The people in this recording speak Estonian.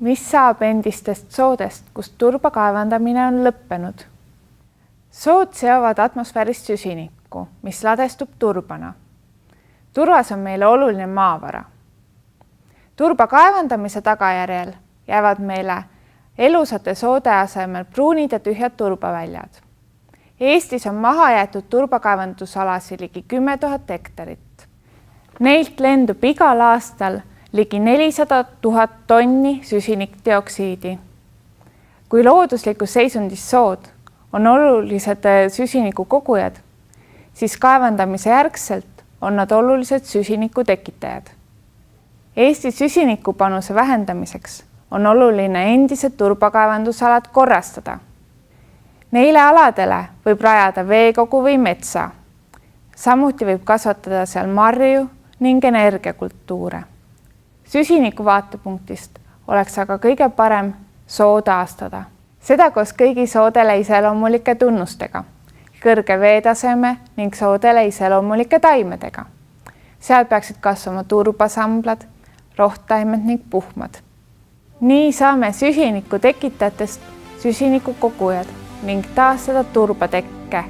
Mis saab endistest soodest, kust turba kaevandamine on lõppenud? Sood seovad atmosfäärist süsinikku, mis ladestub turbana. Turvas on meile oluline maavara. Turba kaevandamise tagajärjel jäävad meile elusate soode asemel pruunid ja tühjad turbaväljad. Eestis on maha jäetud turbakaevandusalasid ligi 10 000 hektarit. Neilt lendub igal aastal ligi 400 000 tonni süsinikdioksiidi. Kui looduslikus seisundis sood on olulised süsiniku kogujad, siis kaevandamise järgselt on nad olulised süsiniku tekitajad. Eesti süsinikupanuse vähendamiseks on oluline endised turbakaevandusalad korrastada. Neile aladele võib rajada veekogu või metsa. Samuti võib kasvatada seal marju ning energiakultuure. Süsiniku vaatepunktist oleks aga kõige parem soo taastada. Seda koos kõigi soodele iseloomulike tunnustega, kõrge veetaseme ning soodele iseloomulike taimedega. Seal peaksid kasvama turbasamblad, rohtaimed ning puhmad. Nii saame süsiniku tekitajatest süsiniku kogujad ning taastada turbatekke